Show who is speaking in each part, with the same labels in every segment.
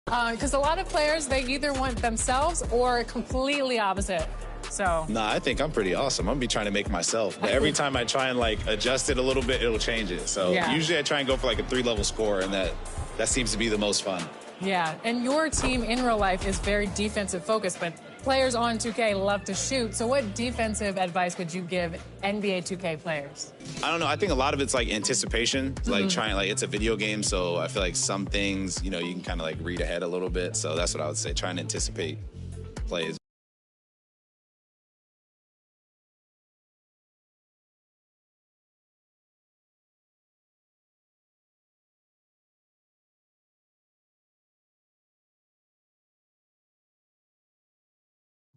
Speaker 1: Because a lot of players, they either want themselves or completely opposite. So.
Speaker 2: Nah, I think I'm pretty awesome. I'm gonna be trying to make myself. But every time I try and like adjust it a little bit, it'll change it. So usually I try and go for like a 3-level score, and that seems to be the most fun.
Speaker 1: Yeah, and your team in real life is very defensive focused, but players on 2K love to shoot. So what defensive advice would you give NBA 2K players?
Speaker 2: I don't know. I think a lot of it's like anticipation, like trying, like it's a video game. So I feel like some things, you know, you can kind of like read ahead a little bit. So that's what I would say, trying to anticipate plays.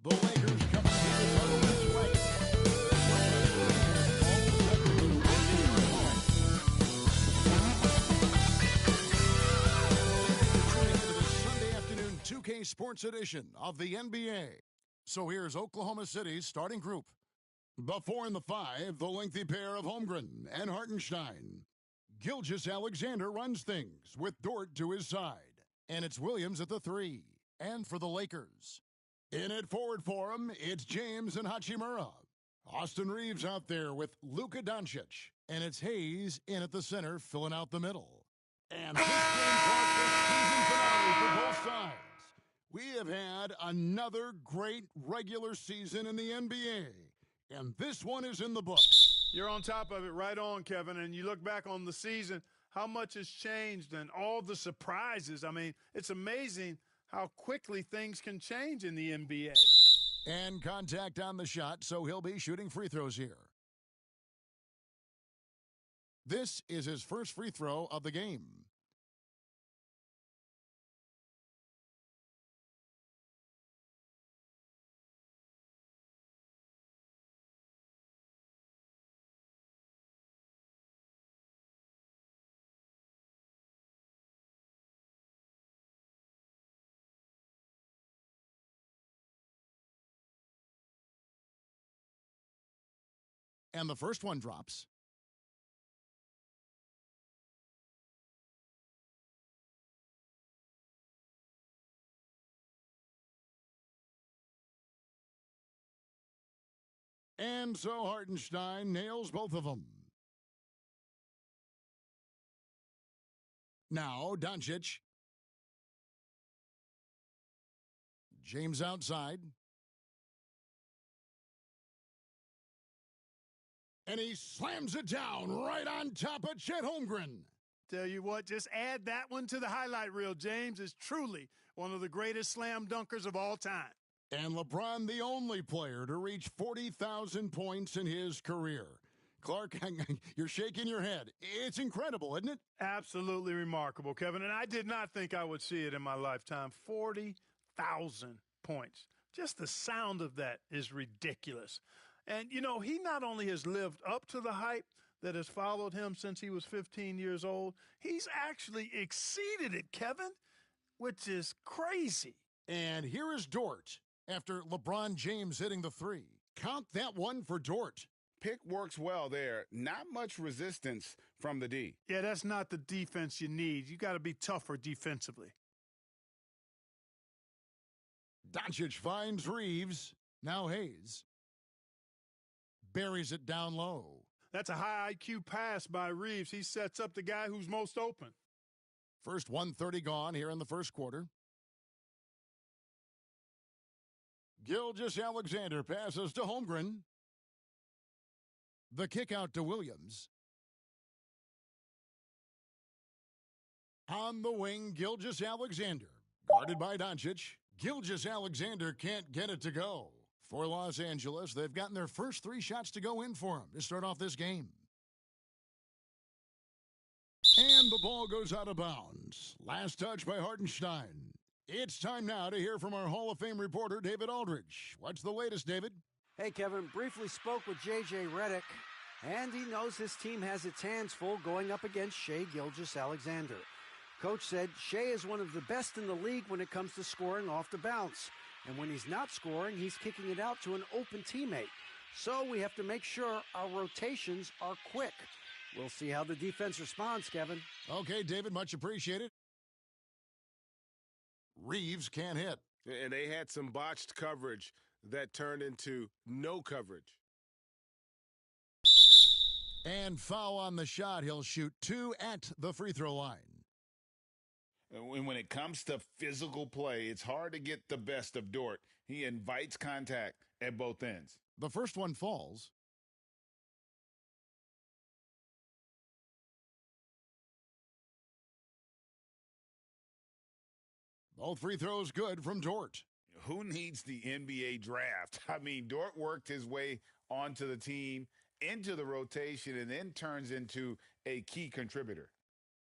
Speaker 3: The Lakers coming in this way. Sunday afternoon 2K Sports Edition of the NBA. So here's Oklahoma City's starting group. The 4 and the 5, the lengthy pair of Holmgren and Hartenstein. Gilgeous-Alexander runs things with Dort to his side. And it's Williams at the 3. And for the Lakers, in at forward for him, it's James and Hachimura. Austin Reeves out there with Luka Doncic. And it's Hayes in at the center, filling out the middle. And this game marks the season finale for both sides. We have had another great regular season in the NBA. And this one is in the books.
Speaker 4: You're on top of it, right on, Kevin. And you look back on the season, how much has changed and all the surprises. I mean, it's amazing how quickly things can change in the NBA.
Speaker 3: And contact on the shot, so he'll be shooting free throws here. This is his first free throw of the game. And the first one drops. And so Hartenstein nails both of them. Now Doncic. James outside. And he slams it down right on top of Chet Holmgren.
Speaker 4: Tell you what, just add that one to the highlight reel. James is truly one of the greatest slam dunkers of all time.
Speaker 3: And LeBron, the only player to reach 40,000 points in his career. Clark, you're shaking your head. It's incredible, isn't it?
Speaker 4: Absolutely remarkable, Kevin. And I did not think I would see it in my lifetime. 40,000 points. Just the sound of that is ridiculous. And, you know, he not only has lived up to the hype that has followed him since he was 15 years old, he's actually exceeded it, Kevin, which is crazy.
Speaker 3: And here is Dort after LeBron James hitting the 3. Count that one for Dort.
Speaker 5: Pick works well there. Not much resistance from the D.
Speaker 4: Yeah, that's not the defense you need. You got to be tougher defensively.
Speaker 3: Doncic finds Reeves. Now Hayes. Buries it down low.
Speaker 4: That's a high IQ pass by Reeves. He sets up the guy who's most open.
Speaker 3: First 1:30 gone here in the first quarter. Gilgeous-Alexander passes to Holmgren. The kick out to Williams. On the wing, Gilgeous-Alexander. Guarded by Doncic. Gilgeous-Alexander can't get it to go. For Los Angeles, they've gotten their first 3 shots to go in for him to start off this game. And the ball goes out of bounds. Last touch by Hartenstein. It's time now to hear from our Hall of Fame reporter, David Aldridge. What's the latest, David?
Speaker 6: Hey, Kevin, briefly spoke with J.J. Redick, and he knows his team has its hands full going up against Shai Gilgeous-Alexander. Coach said Shai is one of the best in the league when it comes to scoring off the bounce. And when he's not scoring, he's kicking it out to an open teammate. So we have to make sure our rotations are quick. We'll see how the defense responds, Kevin.
Speaker 3: Okay, David, much appreciated. Reeves can't hit.
Speaker 5: And they had some botched coverage that turned into no coverage.
Speaker 3: And foul on the shot. He'll shoot 2 at the free throw line.
Speaker 5: And when it comes to physical play, it's hard to get the best of Dort. He invites contact at both ends.
Speaker 3: The first one falls. Both free throws good from Dort.
Speaker 5: Who needs the NBA draft? I mean, Dort worked his way onto the team, into the rotation, and then turns into a key contributor.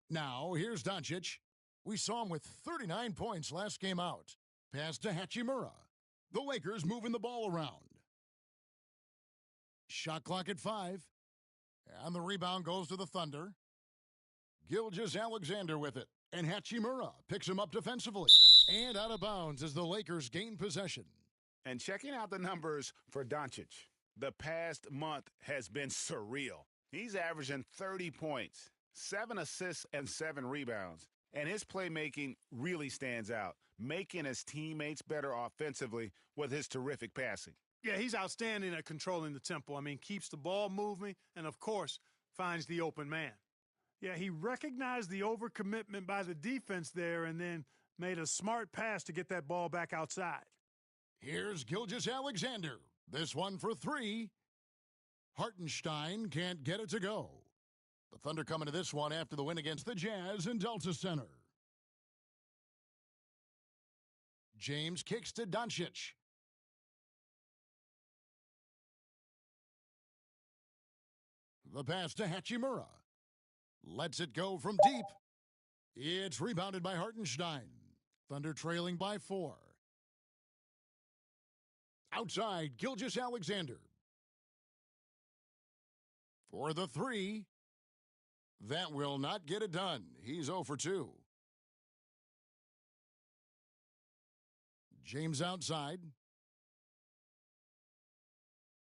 Speaker 3: Now, here's Doncic. We saw him with 39 points last game out. Pass to Hachimura. The Lakers moving the ball around. Shot clock at 5. And the rebound goes to the Thunder. Gilgeous-Alexander with it. And Hachimura picks him up defensively. And out of bounds as the Lakers gain possession.
Speaker 5: And checking out the numbers for Doncic, the past month has been surreal. He's averaging 30 points, 7 assists, and 7 rebounds. And his playmaking really stands out, making his teammates better offensively with his terrific passing.
Speaker 4: Yeah, he's outstanding at controlling the tempo. I mean, keeps the ball moving and, of course, finds the open man. Yeah, he recognized the overcommitment by the defense there and then made a smart pass to get that ball back outside.
Speaker 3: Here's Gilgeous-Alexander. This one for 3. Hartenstein can't get it to go. The Thunder coming to this one after the win against the Jazz in Delta Center. James kicks to Doncic. The pass to Hachimura. Lets it go from deep. It's rebounded by Hartenstein. Thunder trailing by 4. Outside, Gilgeous-Alexander. For the 3. That will not get it done. He's 0 for 2. James outside.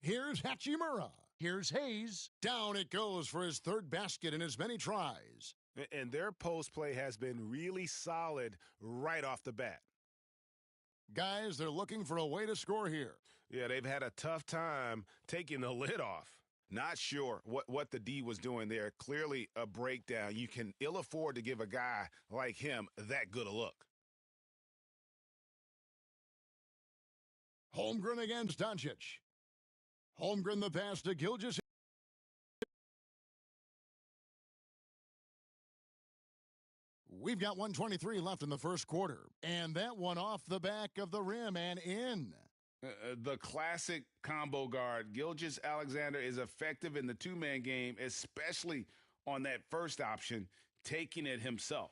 Speaker 3: Here's Hachimura. Here's Hayes. Down it goes for his 3rd basket in as many tries.
Speaker 5: And their post play has been really solid right off the bat.
Speaker 3: Guys, they're looking for a way to score here.
Speaker 5: Yeah, they've had a tough time taking the lid off. Not sure what the D was doing there. Clearly a breakdown. You can ill afford to give a guy like him that good a look.
Speaker 3: Holmgren against Doncic. Holmgren the pass to Gilgeous. We've got 1:23 left in the first quarter. And that one off the back of the rim and in.
Speaker 5: The classic combo guard, Gilgeous-Alexander, is effective in the two-man game, especially on that first option, taking it himself.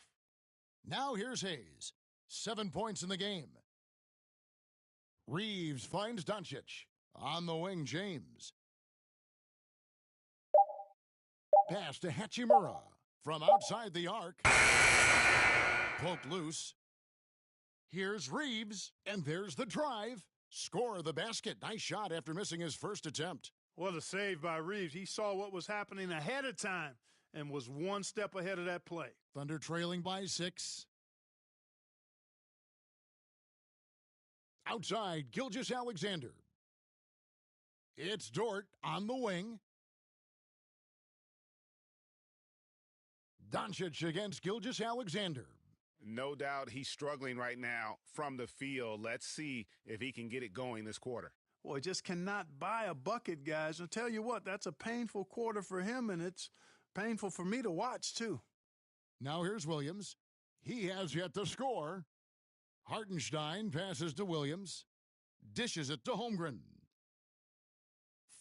Speaker 3: Now here's Hayes. 7 points in the game. Reeves finds Doncic. On the wing, James. Pass to Hachimura. From outside the arc. Poked loose. Here's Reeves. And there's the drive. Score the basket. Nice shot after missing his first attempt.
Speaker 4: What a save by Reeves. He saw what was happening ahead of time and was one step ahead of that play.
Speaker 3: Thunder trailing by 6. Outside, Gilgeous-Alexander. It's Dort on the wing. Doncic against Gilgeous-Alexander.
Speaker 5: No doubt he's struggling right now from the field. Let's see if he can get it going this quarter.
Speaker 4: Boy, just cannot buy a bucket, guys. I'll tell you what, that's a painful quarter for him, and it's painful for me to watch, too.
Speaker 3: Now here's Williams. He has yet to score. Hartenstein passes to Williams. Dishes it to Holmgren.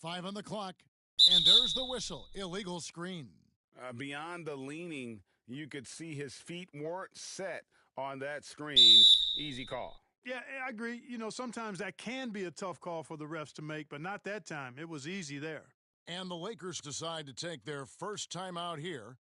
Speaker 3: 5 on the clock. And there's the whistle. Illegal screen.
Speaker 5: Beyond the leaning, you could see his feet weren't set on that screen. Easy call.
Speaker 4: Yeah, I agree. You know, sometimes that can be a tough call for the refs to make, but not that time. It was easy there.
Speaker 3: And the Lakers decide to take their first timeout here.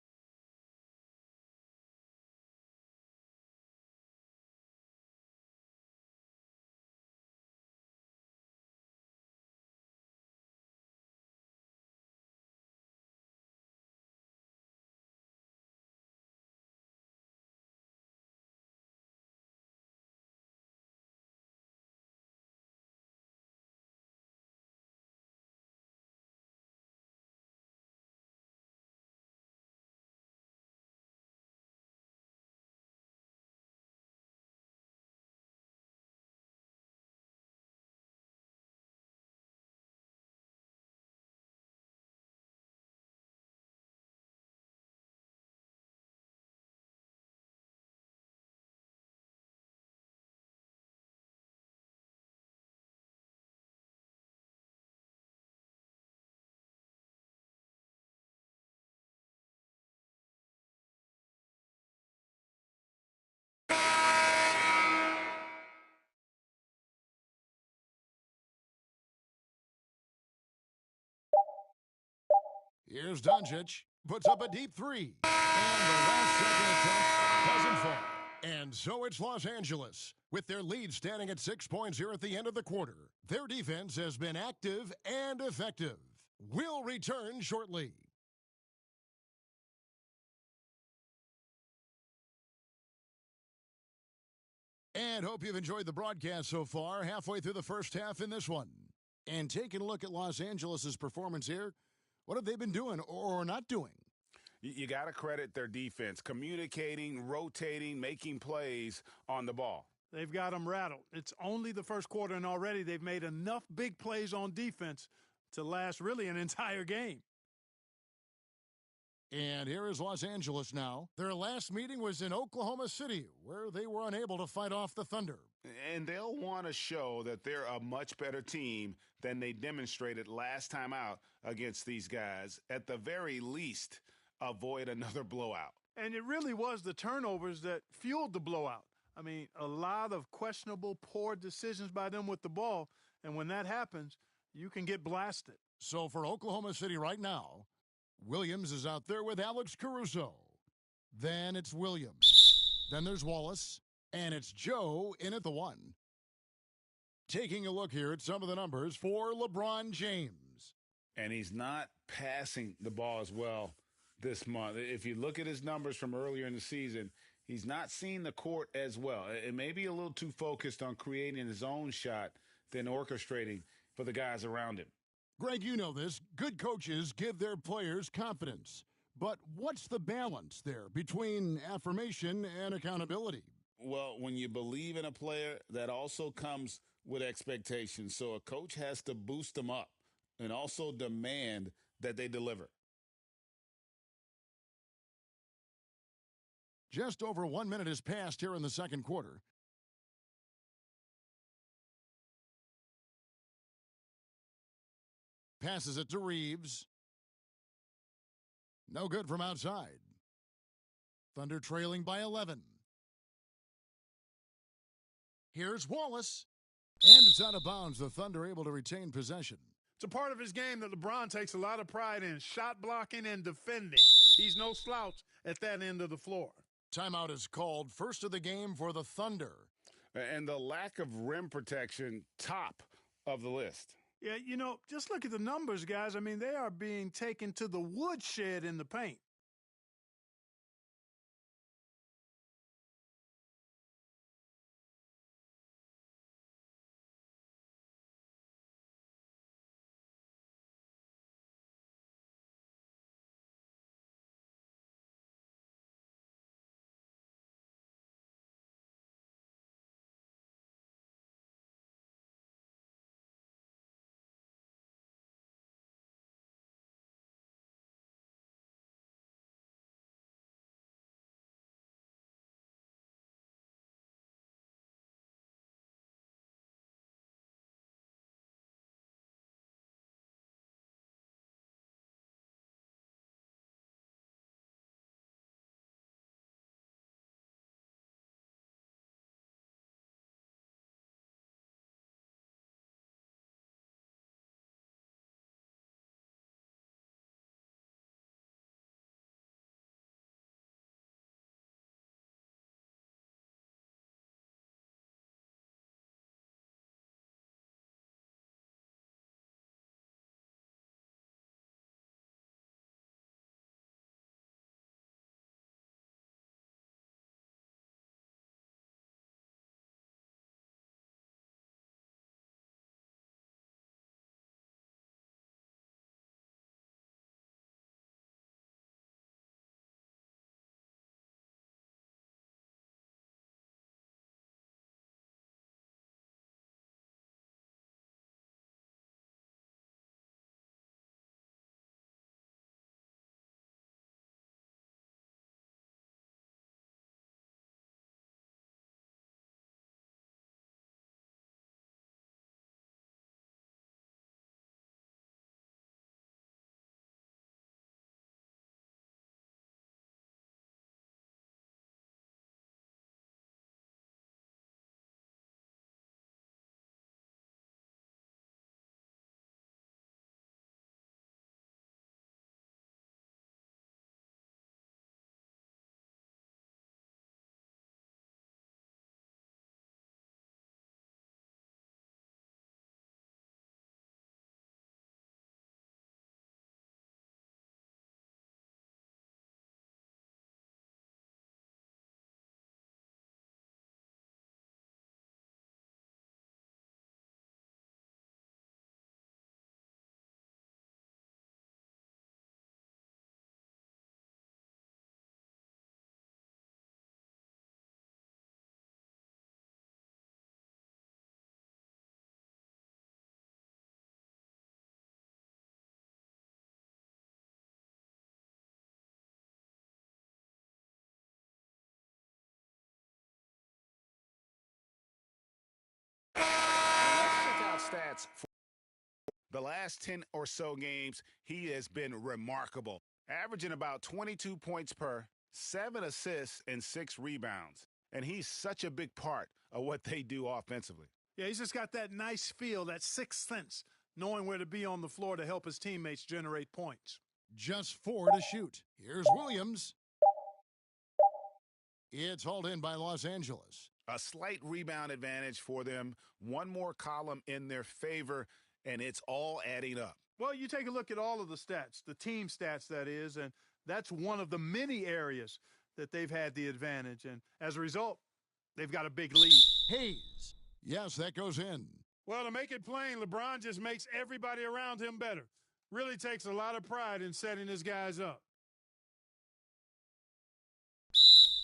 Speaker 3: Here's Doncic. Puts up a deep three. And the last second attempt doesn't fall. And so it's Los Angeles, with their lead standing at 6 points here at the end of the quarter. Their defense has been active and effective. We'll return shortly. And hope you've enjoyed the broadcast so far, halfway through the first half in this one. And taking a look at Los Angeles' performance here, what have they been doing or not doing?
Speaker 5: You got to credit their defense, communicating, rotating, making plays on the ball.
Speaker 4: They've got them rattled. It's only the first quarter, and already they've made enough big plays on defense to last really an entire game.
Speaker 3: And here is Los Angeles now. Their last meeting was in Oklahoma City, where they were unable to fight off the Thunder.
Speaker 5: And they'll want to show that they're a much better team than they demonstrated last time out against these guys. At the very least, avoid another blowout.
Speaker 4: And it really was the turnovers that fueled the blowout. I mean, a lot of questionable, poor decisions by them with the ball. And when that happens, you can get blasted.
Speaker 3: So for Oklahoma City right now, Williams is out there with Alex Caruso. Then it's Williams. Then there's Wallace. And it's Joe in at the one. Taking a look here at some of the numbers for LeBron James.
Speaker 5: And he's not passing the ball as well this month. If you look at his numbers from earlier in the season, he's not seeing the court as well. It may be a little too focused on creating his own shot than orchestrating for the guys around him.
Speaker 3: Greg, you know this. Good coaches give their players confidence. But what's the balance there between affirmation and accountability?
Speaker 5: Well, when you believe in a player, that also comes with expectations. So a coach has to boost them up and also demand that they deliver.
Speaker 3: Just over 1 minute has passed here in the second quarter. Passes it to Reeves. No good from outside. Thunder trailing by 11. Here's Wallace. And it's out of bounds. The Thunder able to retain possession.
Speaker 4: It's a part of his game that LeBron takes a lot of pride in, shot blocking and defending. He's no slouch at that end of the floor.
Speaker 3: Timeout is called, first of the game for the Thunder.
Speaker 5: And the lack of rim protection, top of the list.
Speaker 4: Yeah, you know, just look at the numbers, guys. I mean, they are being taken to the woodshed in the paint.
Speaker 5: stats for the last 10 or so games. He has been remarkable, averaging about 22 points per, 7 assists, and 6 rebounds. And he's such a big part of what they do offensively.
Speaker 4: Yeah, he's just got that nice feel, that sixth sense, knowing where to be on the floor to help his teammates generate points.
Speaker 3: Just 4 to shoot. Here's Williams. It's hauled in by Los Angeles.
Speaker 5: A slight rebound advantage for them. One more column in their favor, and it's all adding up.
Speaker 4: Well, you take a look at all of the stats, the team stats, that is, and that's one of the many areas that they've had the advantage. And as a result, they've got a big lead.
Speaker 3: Hayes. Yes, that goes in.
Speaker 4: Well, to make it plain, LeBron just makes everybody around him better. Really takes a lot of pride in setting his guys up.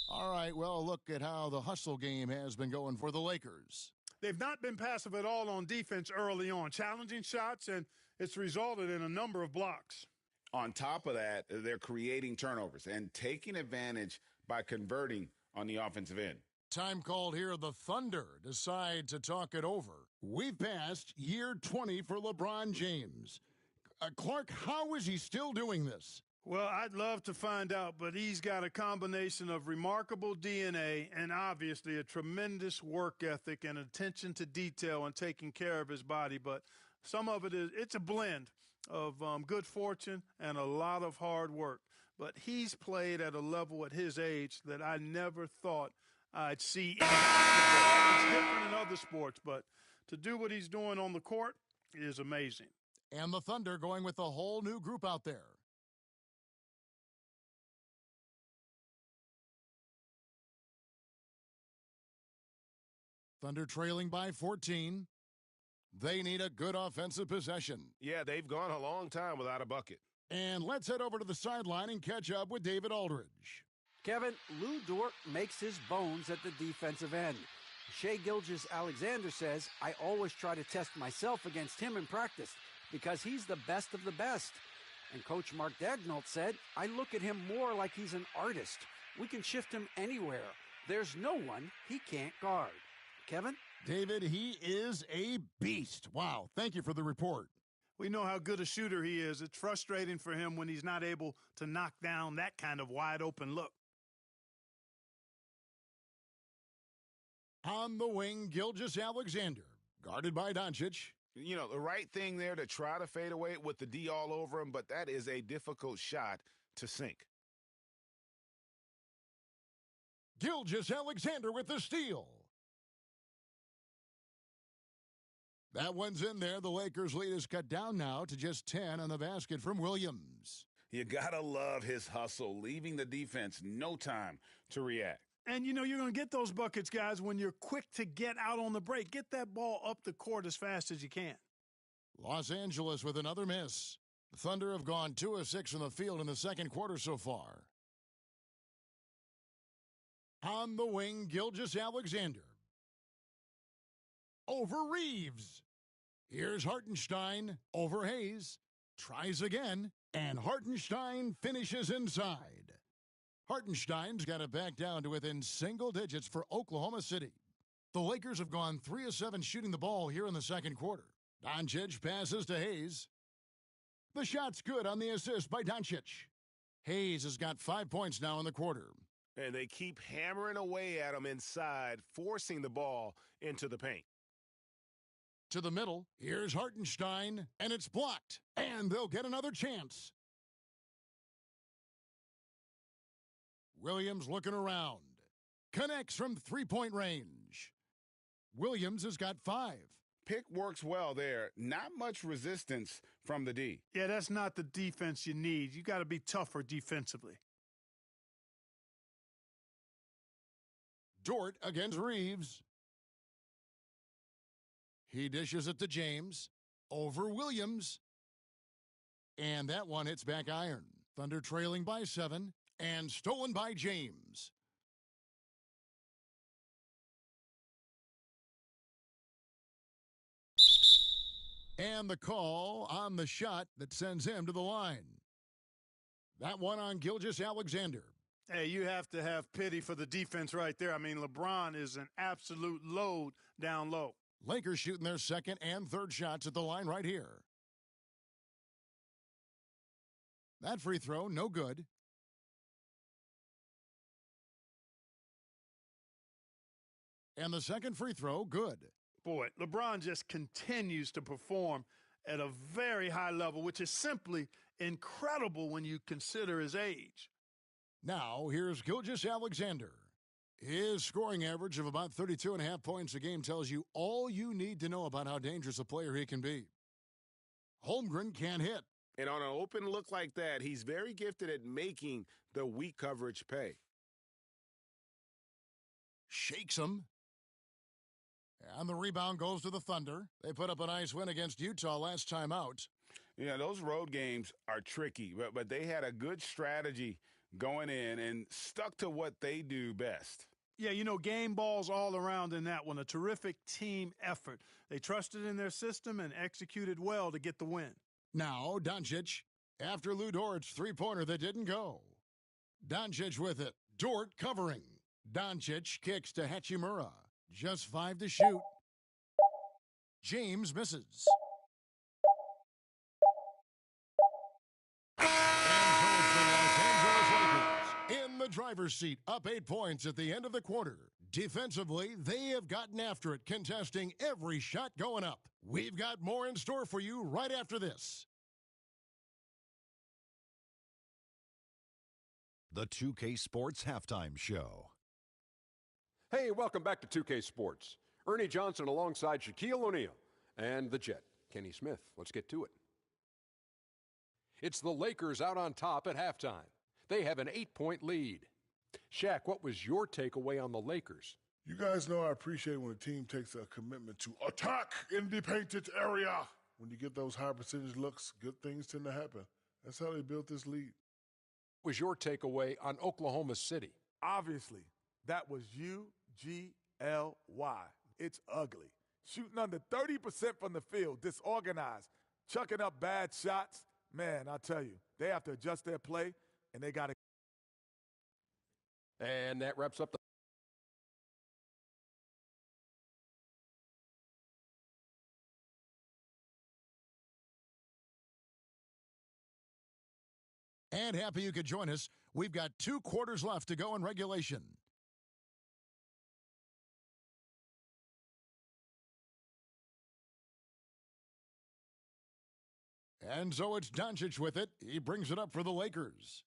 Speaker 3: All right, well, look at how the hustle game has been going for the Lakers.
Speaker 4: They've not been passive at all on defense early on, challenging shots, and it's resulted in a number of blocks.
Speaker 5: On top of that, they're creating turnovers and taking advantage by converting on the offensive end.
Speaker 3: Time called here. The Thunder decide to talk it over. We've passed year 20 for LeBron James. Clark, how is he still doing this?
Speaker 4: Well, I'd love to find out, but he's got a combination of remarkable DNA and obviously a tremendous work ethic and attention to detail and taking care of his body. But some of it's a blend of good fortune and a lot of hard work. But he's played at a level at his age that I never thought I'd see in basketball. It's different in other sports, but to do what he's doing on the court is amazing.
Speaker 3: And the Thunder going with a whole new group out there. Thunder trailing by 14. They need a good offensive possession.
Speaker 7: Yeah, they've gone a long time without a bucket.
Speaker 3: And let's head over to the sideline and catch up with David Aldridge.
Speaker 6: Kevin, Lou Dort makes his bones at the defensive end. Shai Gilgeous-Alexander says, I always try to test myself against him in practice because he's the best of the best. And Coach Mark Daigneault said, I look at him more like he's an artist. We can shift him anywhere. There's no one he can't guard. Kevin?
Speaker 3: David, he is a beast. Wow, thank you for the report.
Speaker 4: We know how good a shooter he is. It's frustrating for him when he's not able to knock down that kind of wide-open look.
Speaker 3: On the wing, Gilgeous-Alexander, guarded by Doncic.
Speaker 5: You know, the right thing there to try to fade away with the D all over him, but that is a difficult shot to sink.
Speaker 3: Gilgeous-Alexander with the steal. That one's in there. The Lakers' lead is cut down now to just 10 on the basket from Williams.
Speaker 5: You gotta love his hustle, leaving the defense no time to react.
Speaker 4: And, you know, you're going to get those buckets, guys, when you're quick to get out on the break. Get that ball up the court as fast as you can.
Speaker 3: Los Angeles with another miss. The Thunder have gone 2 of 6 from the field in the second quarter so far. On the wing, Gilgeous-Alexander. Over Reeves. Here's Hartenstein over Hayes. Tries again, and Hartenstein finishes inside. Hartenstein's got it back down to within single digits for Oklahoma City. The Lakers have gone 3 of 7 shooting the ball here in the second quarter. Doncic passes to Hayes. The shot's good on the assist by Doncic. Hayes has got 5 points now in the quarter.
Speaker 7: And they keep hammering away at him inside, forcing the ball into the paint.
Speaker 3: To the middle, here's Hartenstein, and it's blocked. And they'll get another chance. Williams looking around. Connects from three-point range. Williams has got 5.
Speaker 5: Pick works well there. Not much resistance from the D.
Speaker 4: Yeah, that's not the defense you need. You got to be tougher defensively.
Speaker 3: Dort against Reeves. He dishes it to James. Over Williams. And that one hits back iron. Thunder trailing by 7. And stolen by James. And the call on the shot that sends him to the line. That one on Gilgeous-Alexander.
Speaker 4: Hey, you have to have pity for the defense right there. I mean, LeBron is an absolute load down low.
Speaker 3: Lakers shooting their second and third shots at the line right here. That free throw, no good. And the second free throw, good.
Speaker 4: Boy, LeBron just continues to perform at a very high level, which is simply incredible when you consider his age.
Speaker 3: Now, here's Gilgeous-Alexander. His scoring average of about 32.5 points a game tells you all you need to know about how dangerous a player he can be. Holmgren can't hit.
Speaker 5: And on an open look like that, he's very gifted at making the weak coverage pay.
Speaker 3: Shakes him. And the rebound goes to the Thunder. They put up a nice win against Utah last time out.
Speaker 5: Yeah, those road games are tricky, but they had a good strategy going in and stuck to what they do best.
Speaker 4: Yeah, you know, game balls all around in that one. A terrific team effort. They trusted in their system and executed well to get the win.
Speaker 3: Now, Doncic, after Lou Dort's three-pointer that didn't go. Doncic with it. Dort covering. Doncic kicks to Hachimura. Just 5 to shoot. James misses. And so it's the Los Angeles Lakers in the driver's seat, up 8 points at the end of the quarter. Defensively, they have gotten after it, contesting every shot going up. We've got more in store for you right after this.
Speaker 8: The 2K Sports Halftime Show.
Speaker 9: Hey, welcome back to 2K Sports. Ernie Johnson alongside Shaquille O'Neal and the Jet, Kenny Smith. Let's get to it. It's the Lakers out on top at halftime. They have an 8-point lead. Shaq, what was your takeaway on the Lakers?
Speaker 10: You guys know I appreciate when a team takes a commitment to attack in the painted area. When you get those high percentage looks, good things tend to happen. That's how they built this lead.
Speaker 9: What was your takeaway on Oklahoma City?
Speaker 11: Obviously, that was UGLY. It's ugly. Shooting under 30% from the field, disorganized, chucking up bad shots. Man, I tell you, they have to adjust their play, and they got to.
Speaker 9: And that wraps up the.
Speaker 3: And happy you could join us. We've got 2 quarters left to go in regulation. And so it's Doncic with it. He brings it up for the Lakers.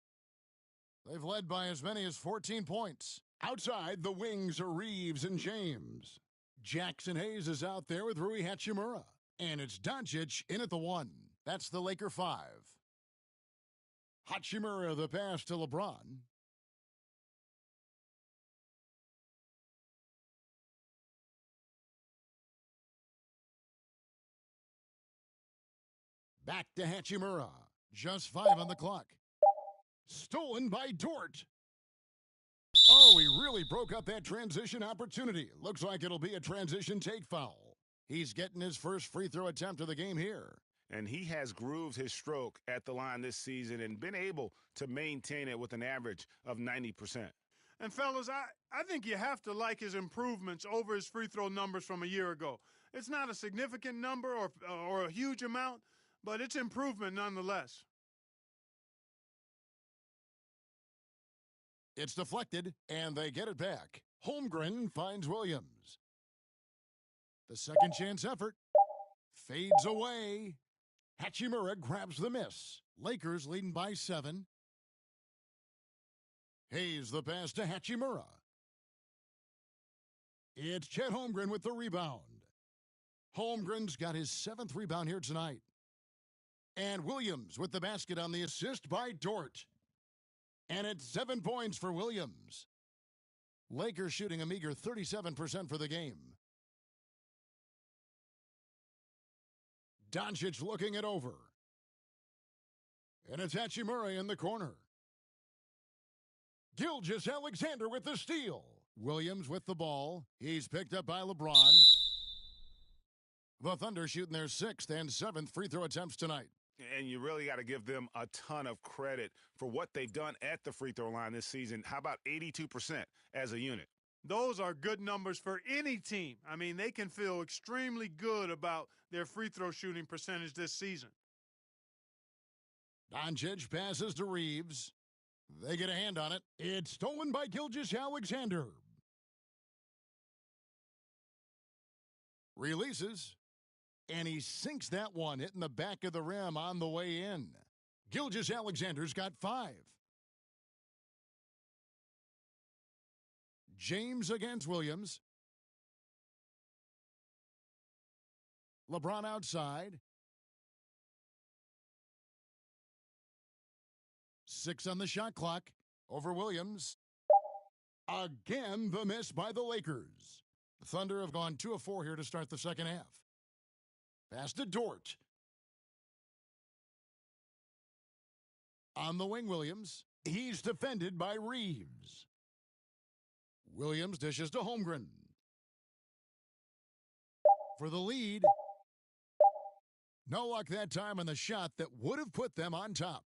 Speaker 3: They've led by as many as 14 points. Outside, the wings are Reeves and James. Jackson Hayes is out there with Rui Hachimura. And it's Doncic in at the 1. That's the Laker 5. Hachimura the pass to LeBron. Back to Hachimura. Just 5 on the clock. Stolen by Dort. Oh, he really broke up that transition opportunity. Looks like it'll be a transition take foul. He's getting his first free throw attempt of the game here.
Speaker 5: And he has grooved his stroke at the line this season and been able to maintain it with an average of 90%.
Speaker 4: And, fellas, I think you have to like his improvements over his free throw numbers from a year ago. It's not a significant number or a huge amount, but it's improvement nonetheless.
Speaker 3: It's deflected, and they get it back. Holmgren finds Williams. The second chance effort fades away. Hachimura grabs the miss. Lakers leading by 7. Hayes the pass to Hachimura. It's Chet Holmgren with the rebound. Holmgren's got his 7th rebound here tonight. And Williams with the basket on the assist by Dort. And it's 7 points for Williams. Lakers shooting a meager 37% for the game. Doncic looking it over. And it's Hachimura in the corner. Gilgeous-Alexander with the steal. Williams with the ball. He's picked up by LeBron. The Thunder shooting their 6th and 7th free throw attempts tonight.
Speaker 5: And you really got to give them a ton of credit for what they've done at the free throw line this season. How about 82% as a unit?
Speaker 4: Those are good numbers for any team. I mean, they can feel extremely good about their free throw shooting percentage this season.
Speaker 3: Doncic passes to Reeves. They get a hand on it. It's stolen by Gilgeous-Alexander. Releases. And he sinks that one, hitting the back of the rim on the way in. Gilgeous-Alexander's got 5. James against Williams. LeBron outside. 6 on the shot clock. Over Williams. Again, the miss by the Lakers. The Thunder have gone 2 of 4 here to start the second half. Pass to Dort. On the wing, Williams. He's defended by Reeves. Williams dishes to Holmgren. For the lead. No luck that time on the shot that would have put them on top.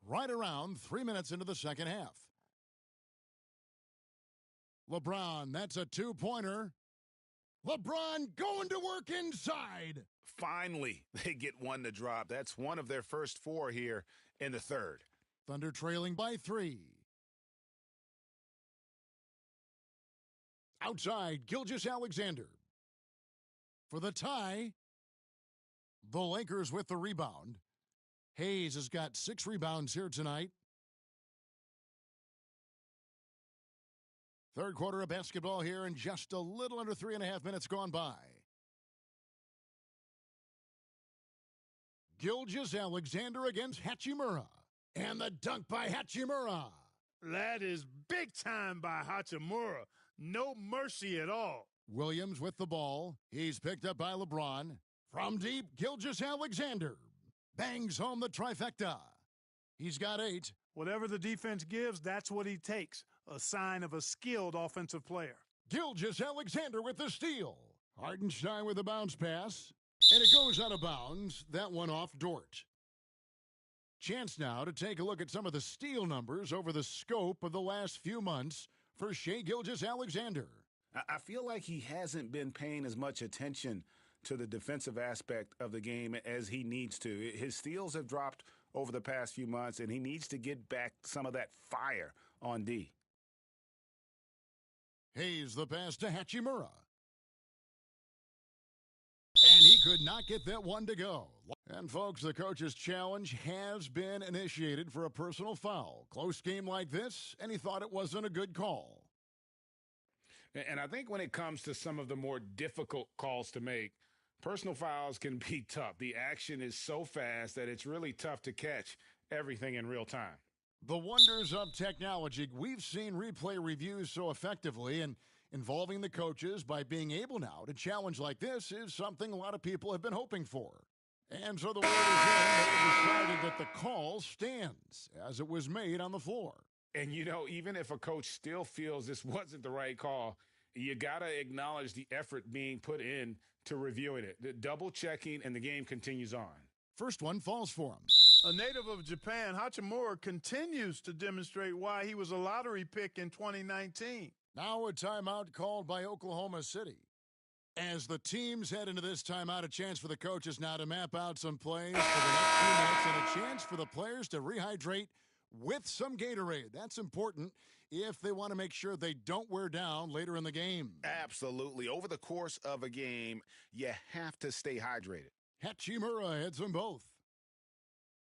Speaker 3: Right around 3 minutes into the second half. LeBron, that's a 2-pointer. LeBron going to work inside.
Speaker 5: Finally, they get one to drop. That's one of their first 4 here in the third.
Speaker 3: Thunder trailing by 3. Outside, Gilgeous-Alexander. For the tie, the Lakers with the rebound. Hayes has got 6 rebounds here tonight. Third quarter of basketball here and just a little under 3.5 minutes gone by. Gilgeous-Alexander against Hachimura. And the dunk by Hachimura.
Speaker 4: That is big time by Hachimura. No mercy at all.
Speaker 3: Williams with the ball. He's picked up by LeBron. From deep, Gilgeous-Alexander bangs home the trifecta. He's got 8.
Speaker 4: Whatever the defense gives, that's what he takes. A sign of a skilled offensive player.
Speaker 3: Gilgeous-Alexander with the steal. Hartenstein with a bounce pass. And it goes out of bounds. That one off Dort. Chance now to take a look at some of the steal numbers over the scope of the last few months for Shai Gilgeous-Alexander.
Speaker 5: I feel like he hasn't been paying as much attention to the defensive aspect of the game as he needs to. His steals have dropped over the past few months, and he needs to get back some of that fire on D.
Speaker 3: Hayes the pass to Hachimura. And he could not get that one to go. And, folks, the coach's challenge has been initiated for a personal foul. Close game like this, and he thought it wasn't a good call.
Speaker 5: And I think when it comes to some of the more difficult calls to make, personal fouls can be tough. The action is so fast that it's really tough to catch everything in real time.
Speaker 3: The wonders of technology. We've seen replay reviews so effectively, and involving the coaches by being able now to challenge like this is something a lot of people have been hoping for. And so the word is in that it decided that the call stands as it was made on the floor.
Speaker 5: And, you know, even if a coach still feels this wasn't the right call, you got to acknowledge the effort being put in to reviewing it. The double checking, and the game continues on.
Speaker 3: First one falls for him.
Speaker 4: A native of Japan, Hachimura continues to demonstrate why he was a lottery pick in 2019.
Speaker 3: Now a timeout called by Oklahoma City. As the teams head into this timeout, a chance for the coaches now to map out some plays for the next few minutes and a chance for the players to rehydrate with some Gatorade. That's important if they want to make sure they don't wear down later in the game.
Speaker 5: Absolutely. Over the course of a game, you have to stay hydrated.
Speaker 3: Hachimura hits them both.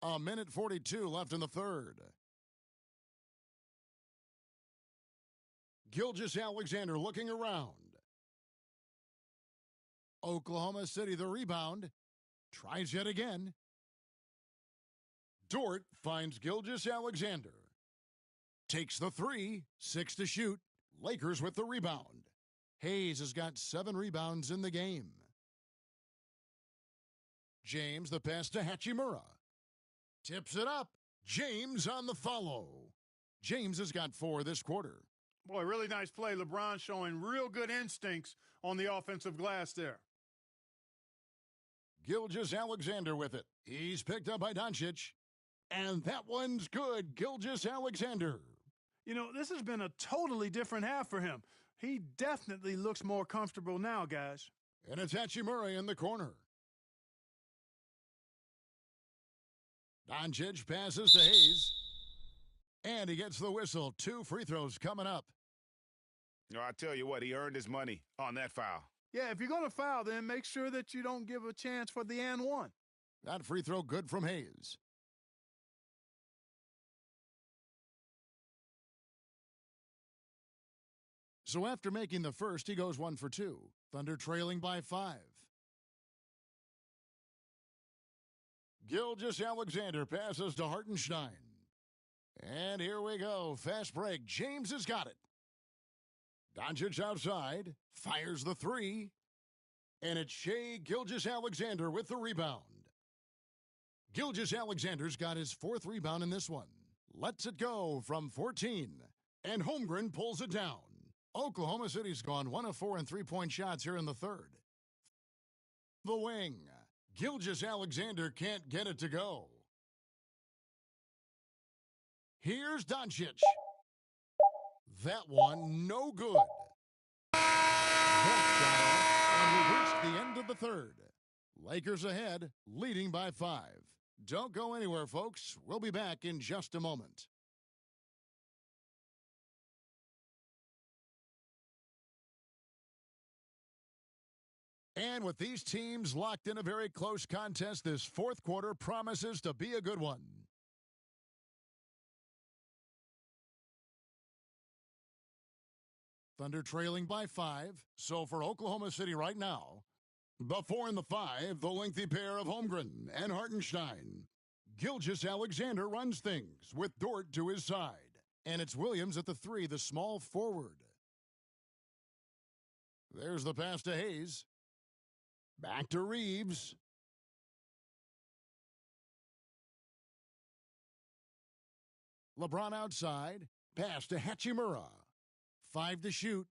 Speaker 3: 1:42 left in the third. Gilgeous-Alexander looking around. Oklahoma City the rebound. Tries yet again. Dort finds Gilgeous-Alexander. Takes the 3, 6 to shoot. Lakers with the rebound. Hayes has got 7 rebounds in the game. James the pass to Hachimura. Tips it up. James on the follow. James has got 4 this quarter.
Speaker 4: Boy, really nice play. LeBron showing real good instincts on the offensive glass there.
Speaker 3: Gilgeous-Alexander with it. He's picked up by Doncic. And that one's good. Gilgeous-Alexander
Speaker 4: You know, this has been a totally different half for him. He definitely looks more comfortable now, guys.
Speaker 3: And it's Hachimura in the corner. Doncic passes to Hayes. And he gets the whistle. 2 free throws coming up.
Speaker 5: No, I tell you what, he earned his money on that foul.
Speaker 4: Yeah, if you're going to foul, then make sure that you don't give a chance for the and one.
Speaker 3: That free throw good from Hayes. So after making the first, he goes 1 for 2. Thunder trailing by 5. Gilgeous-Alexander passes to Hartenstein. And here we go. Fast break. James has got it. Doncic outside. Fires the 3. And it's Shai Gilgeous-Alexander with the rebound. Gilgeous-Alexander's got his 4th rebound in this one. Lets it go from 14. And Holmgren pulls it down. Oklahoma City's gone 1 of 4 in 3-point shots here in the 3rd. The wing. Gilgeous-Alexander can't get it to go. Here's Doncic. That one, no good. That shot off, and we've reached the end of the 3rd. Lakers ahead, leading by 5. Don't go anywhere, folks. We'll be back in just a moment. And with these teams locked in a very close contest, this 4th quarter promises to be a good one. Thunder trailing by 5. So for Oklahoma City right now, the 4 and the 5, the lengthy pair of Holmgren and Hartenstein. Gilgeous-Alexander runs things with Dort to his side. And it's Williams at the 3, the small forward. There's the pass to Hayes. Back to Reeves. LeBron outside. Pass to Hachimura. 5 to shoot.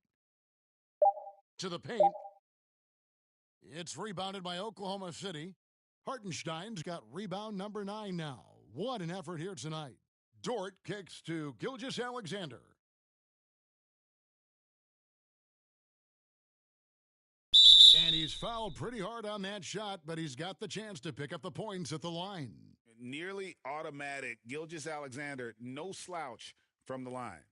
Speaker 3: To the paint. It's rebounded by Oklahoma City. Hartenstein's got rebound number 9 now. What an effort here tonight. Dort kicks to Gilgeous-Alexander. And he's fouled pretty hard on that shot, but he's got the chance to pick up the points at the line.
Speaker 5: Nearly automatic. Gilgeous-Alexander, no slouch from the line.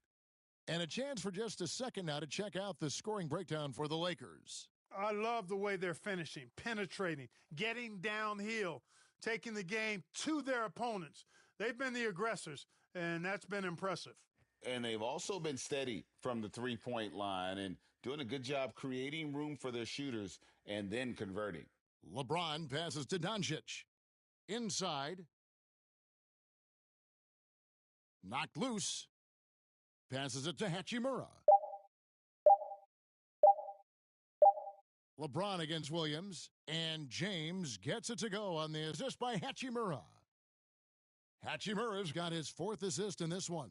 Speaker 3: And a chance for just a second now to check out the scoring breakdown for the Lakers.
Speaker 4: I love the way they're finishing, penetrating, getting downhill, taking the game to their opponents. They've been the aggressors, and that's been impressive.
Speaker 7: And they've also been steady from the three-point line and doing a good job creating room for their shooters and then converting.
Speaker 3: LeBron passes to Doncic. Inside. Knocked loose. Passes it to Hachimura. LeBron against Williams. And James gets it to go on the assist by Hachimura. Hachimura's got his 4th assist in this one.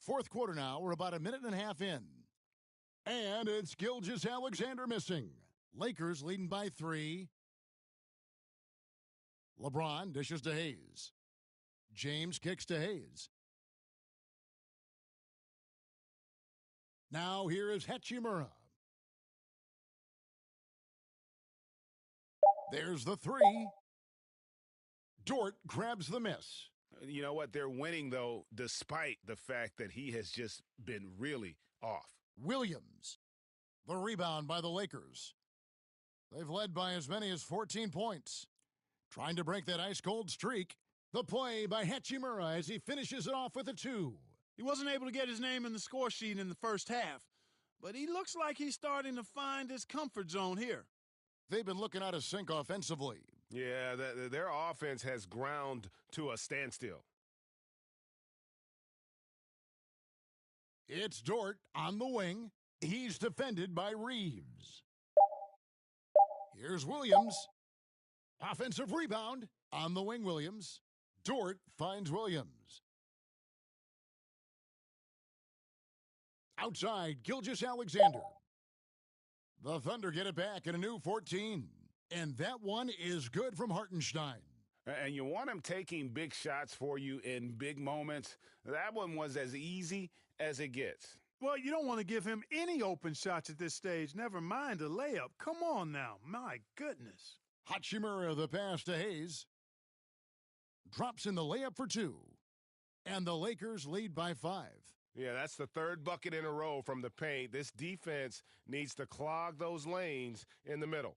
Speaker 3: 4th quarter now. We're about a minute and a half in. And it's Gilgeous-Alexander missing. Lakers leading by 3. LeBron dishes to Hayes. James kicks to Hayes. Now here is Hachimura. There's the 3. Dort grabs the miss.
Speaker 5: You know what? They're winning, though, despite the fact that he has just been really off.
Speaker 3: Williams. The rebound by the Lakers. They've led by as many as 14 points. Trying to break that ice-cold streak. The play by Hachimura as he finishes it off with a 2.
Speaker 4: He wasn't able to get his name in the score sheet in the first half, but he looks like he's starting to find his comfort zone here.
Speaker 3: They've been looking out of sync offensively.
Speaker 5: Yeah, their offense has ground to a standstill.
Speaker 3: It's Dort on the wing. He's defended by Reeves. Here's Williams. Offensive rebound on the wing, Williams. Dort finds Williams. Outside, Gilgeous-Alexander. The Thunder get it back in a new 14. And that one is good from Hartenstein.
Speaker 5: And you want him taking big shots for you in big moments. That one was as easy as it gets.
Speaker 4: Well, you don't want to give him any open shots at this stage, never mind a layup. Come on now. My goodness.
Speaker 3: Hachimura, the pass to Hayes. Drops in the layup for 2. And the Lakers lead by 5.
Speaker 12: Yeah, that's the third bucket in a row from the paint. This defense needs to clog those lanes in the middle.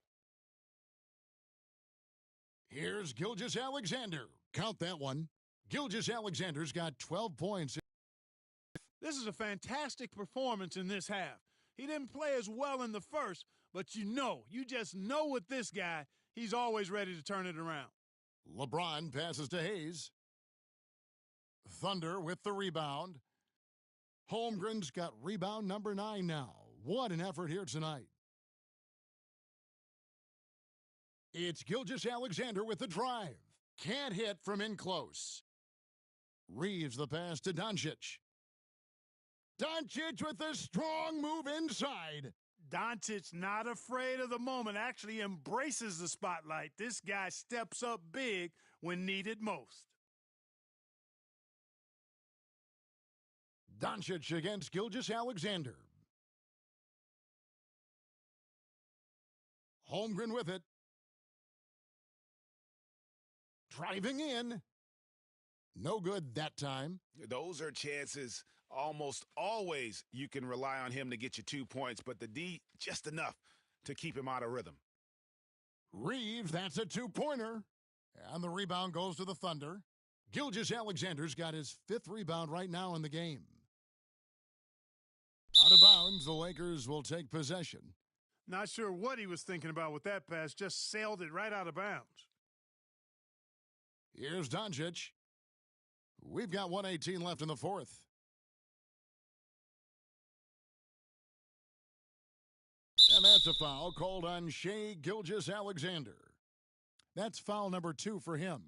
Speaker 3: Here's Gilgeous-Alexander. Count that one. Gilgeous-Alexander's got 12 points.
Speaker 4: This is a fantastic performance in this half. He didn't play as well in the first, but you just know with this guy, he's always ready to turn it around.
Speaker 3: LeBron passes to Hayes. Thunder with the rebound. Holmgren's got rebound number 9 now. What an effort here tonight. It's Gilgeous-Alexander with the drive. Can't hit from in close. Reeves the pass to Doncic. Doncic with a strong move inside.
Speaker 4: Doncic not afraid of the moment, actually embraces the spotlight. This guy steps up big when needed most.
Speaker 3: Doncic against Gilgeous-Alexander. Holmgren with it. Driving in. No good that time.
Speaker 5: Those are chances almost always you can rely on him to get you 2 points, but the D, just enough to keep him out of rhythm.
Speaker 3: Reeves, that's a 2-pointer. And the rebound goes to the Thunder. Gilgeous-Alexander's got his 5th rebound right now in the game. Out of bounds, the Lakers will take possession.
Speaker 4: Not sure what he was thinking about with that pass, just sailed it right out of bounds.
Speaker 3: Here's Doncic. We've got 1:18 left in the 4th. And that's a foul called on Shai Gilgeous-Alexander. That's foul number 2 for him.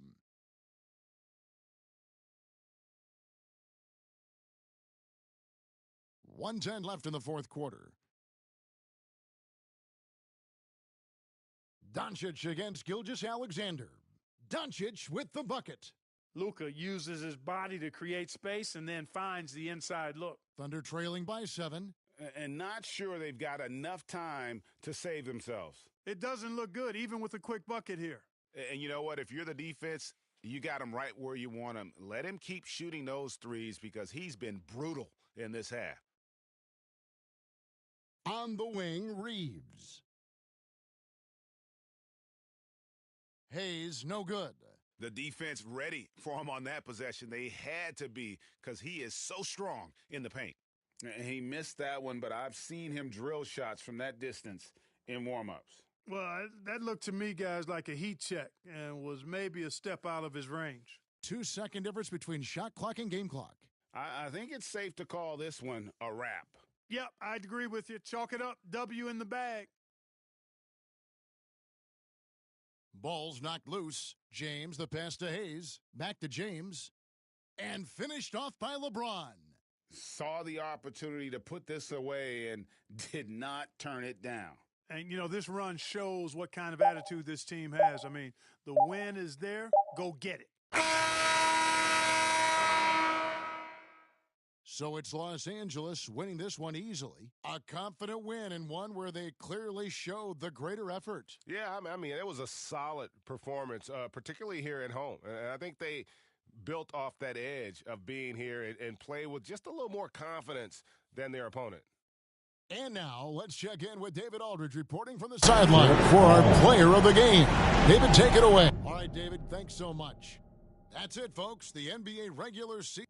Speaker 3: .110 left in the 4th quarter. Doncic against Gilgeous-Alexander. Doncic with the bucket.
Speaker 4: Luka uses his body to create space and then finds the inside look.
Speaker 3: Thunder trailing by 7.
Speaker 5: And not sure they've got enough time to save themselves.
Speaker 4: It doesn't look good, even with a quick bucket here.
Speaker 5: And you know what? If you're the defense, you got him right where you want him. Let him keep shooting those threes because he's been brutal in this half.
Speaker 3: On the wing, Reeves. Hayes, no good.
Speaker 5: The defense ready for him on that possession. They had to be because he is so strong in the paint. And he missed that one, but I've seen him drill shots from that distance in warm-ups.
Speaker 4: Well, that looked to me, guys, like a heat check and was maybe a step out of his range.
Speaker 3: 2-second difference between shot clock and game clock.
Speaker 5: I think it's safe to call this one a wrap.
Speaker 4: Yep, I'd agree with you. Chalk it up. W in the bag.
Speaker 3: Ball's knocked loose. James, the pass to Hayes. Back to James. And finished off by LeBron.
Speaker 5: Saw the opportunity to put this away and did not turn it down.
Speaker 4: And, this run shows what kind of attitude this team has. I mean, the win is there. Go get it.
Speaker 3: So it's Los Angeles winning this one easily. A confident win and one where they clearly showed the greater effort.
Speaker 12: Yeah, I mean, it was a solid performance, particularly here at home. And I think they built off that edge of being here and play with just a little more confidence than their opponent.
Speaker 3: And now let's check in with David Aldridge reporting from the sideline for our player of the game. David, take it away. All right, David, thanks so much. That's it, folks. The NBA regular season.